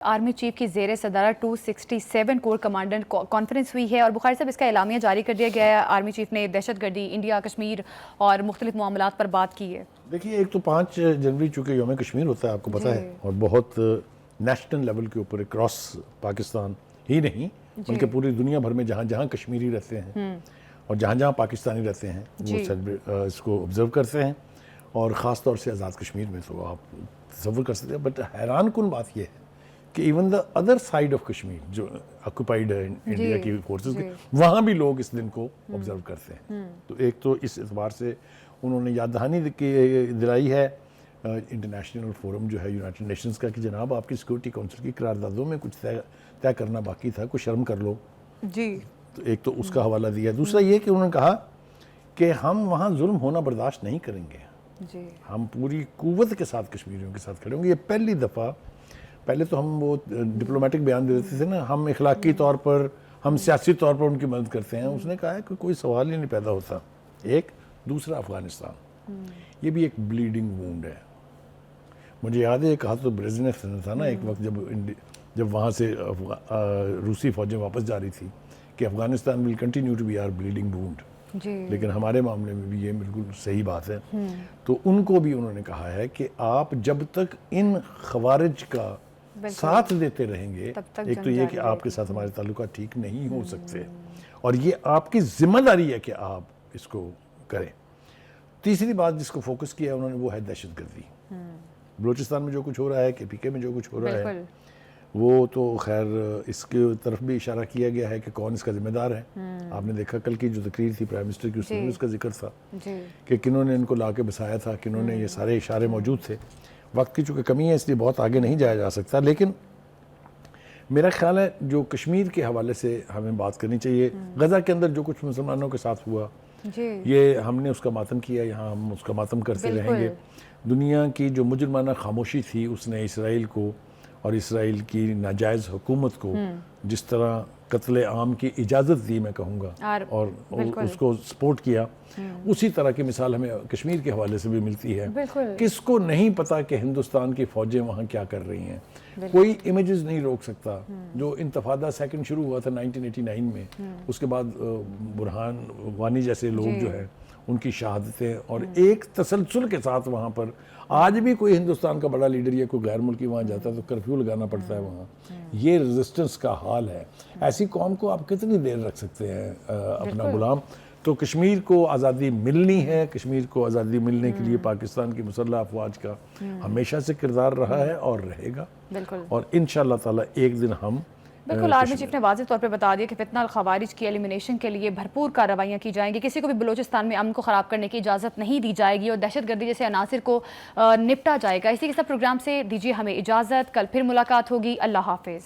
Army chief کی زیر صدارت 267 کور کمانڈنٹ کانفرنس ہوئی ہے اور بخاری صاحب اس کا اعلامیہ جاری کر دیا گیا ہے۔ آرمی چیف نے دہشت گردی، انڈیا، کشمیر اور مختلف معاملات پر بات کی ہے۔ دیکھیے، ایک تو 5 جنوری چونکہ یوم کشمیر ہوتا ہے، آپ کو پتہ ہے، اور بہت نیشنل لیول کے اوپر اکراس پاکستان ہی نہیں بلکہ پوری دنیا بھر میں جہاں جہاں کشمیری رہتے ہیں اور جہاں جہاں پاکستانی رہتے ہیں وہ اس کو آبزرو کرتے ہیں، اور خاص طور سے آزاد کشمیر میں تو آپ تصور کر سکتے ہیں۔ بٹ حیران کن بات یہ ہے کہ even the other side of Kashmir جو آکوپائیڈ ہے انڈیا کی فورسز کے، وہاں بھی لوگ اس دن کو آبزرو کرتے ہیں۔ تو ایک تو اس اعتبار سے انہوں نے یاد دہانی دلائی ہے انٹرنیشنل فورم جو ہے یونائٹڈ نیشنز کا کہ جناب آپ کی سیکورٹی کونسل کی قراردادوں میں کچھ طے کرنا باقی تھا، کچھ شرم کر لو۔ تو ایک تو اس کا حوالہ دیا۔ دوسرا یہ کہ انہوں نے کہا کہ ہم وہاں ظلم ہونا برداشت نہیں کریں گے، ہم پوری قوت کے ساتھ کشمیریوں کے ساتھ کھڑے ہوں گے۔ یہ پہلی دفعہ، پہلے تو ہم وہ ڈپلومیٹک بیان دے دیتے تھے نا، ہم اخلاقی طور پر، ہم سیاسی طور پر ان کی مدد کرتے ہیں۔ اس نے کہا ہے کہ کوئی سوال ہی نہیں پیدا ہوتا۔ ایک دوسرا افغانستان، یہ بھی ایک بلیڈنگ وونڈ ہے۔ مجھے یاد ہے کہا تو بریزنیف نے تھا نا ایک وقت جب وہاں سے روسی فوجیں واپس جا رہی تھی کہ Afghanistan will continue to be a bleeding wound, لیکن ہمارے معاملے میں بھی یہ بالکل صحیح بات ہے۔ تو ان کو بھی انہوں نے کہا ہے کہ آپ جب تک ان خوارج کا ساتھ دیتے رہیں گے، ایک تو یہ کہ آپ کے ساتھ ہمارے تعلقات ٹھیک نہیں ہو سکتے، اور یہ آپ کی ذمہ داری ہے کہ آپ اس کو کریں۔ تیسری بات جس کو فوکس کیا انہوں نے وہ ہے دہشت گردی۔ بلوچستان میں جو کچھ ہو رہا ہے، KPK میں جو کچھ ہو رہا ہے، وہ تو خیر اس کی طرف بھی اشارہ کیا گیا ہے کہ کون اس کا ذمہ دار ہے۔ آپ نے دیکھا کل کی جو تقریر تھی پرائم منسٹر کی، اس میں اس کا ذکر تھا کہ کنہوں نے ان کو لا کے بسایا تھا، کنہوں نے، یہ سارے اشارے موجود تھے۔ وقت کی چونکہ کمی ہے اس لیے بہت آگے نہیں جایا جا سکتا، لیکن میرا خیال ہے جو کشمیر کے حوالے سے ہمیں بات کرنی چاہیے۔ غزہ کے اندر جو کچھ مسلمانوں کے ساتھ ہوا، یہ ہم نے اس کا ماتم کیا، یہاں ہم اس کا ماتم کرتے رہیں گے۔ دنیا کی جو مجرمانہ خاموشی تھی، اس نے اسرائیل کو اور اسرائیل کی ناجائز حکومت کو جس طرح قتل عام کی اجازت دی، میں کہوں گا، اور اس کو سپورٹ کیا، اسی طرح کی مثال ہمیں کشمیر کے حوالے سے بھی ملتی ہے۔ کس کو نہیں پتا کہ ہندوستان کی فوجیں وہاں کیا کر رہی ہیں؟ کوئی امیجز نہیں روک سکتا۔ جو انتفاضہ سیکنڈ شروع ہوا تھا 1989 میں، اس کے بعد برہان وانی جیسے لوگ جو ہیں ان کی شہادتیں، اور ایک تسلسل کے ساتھ وہاں پر آج بھی کوئی ہندوستان کا بڑا لیڈر یا کوئی غیر ملکی وہاں جاتا ہے تو کرفیو لگانا پڑتا ہے وہاں۔ یہ ریزسٹنس کا حال ہے۔ ایسی قوم کو آپ کتنی دیر رکھ سکتے ہیں اپنا غلام؟ تو کشمیر کو آزادی ملنی ہے۔ کشمیر کو آزادی ملنے کے لیے پاکستان کی مسلح افواج کا ہمیشہ سے کردار رہا ہے اور رہے گا، اور انشاءاللہ تعالی ایک دن ہم بالکل۔ آرمی چیف نے واضح طور پہ بتا دیا کہ فتنہ الخوارج کی ایلیمینیشن کے لیے بھرپور کارروائیاں کی جائیں گی، کسی کو بھی بلوچستان میں امن کو خراب کرنے کی اجازت نہیں دی جائے گی، اور دہشت گردی جیسے عناصر کو نپٹا جائے گا۔ اسی کے ساتھ پروگرام سے دیجیے ہمیں اجازت، کل پھر ملاقات ہوگی۔ اللہ حافظ۔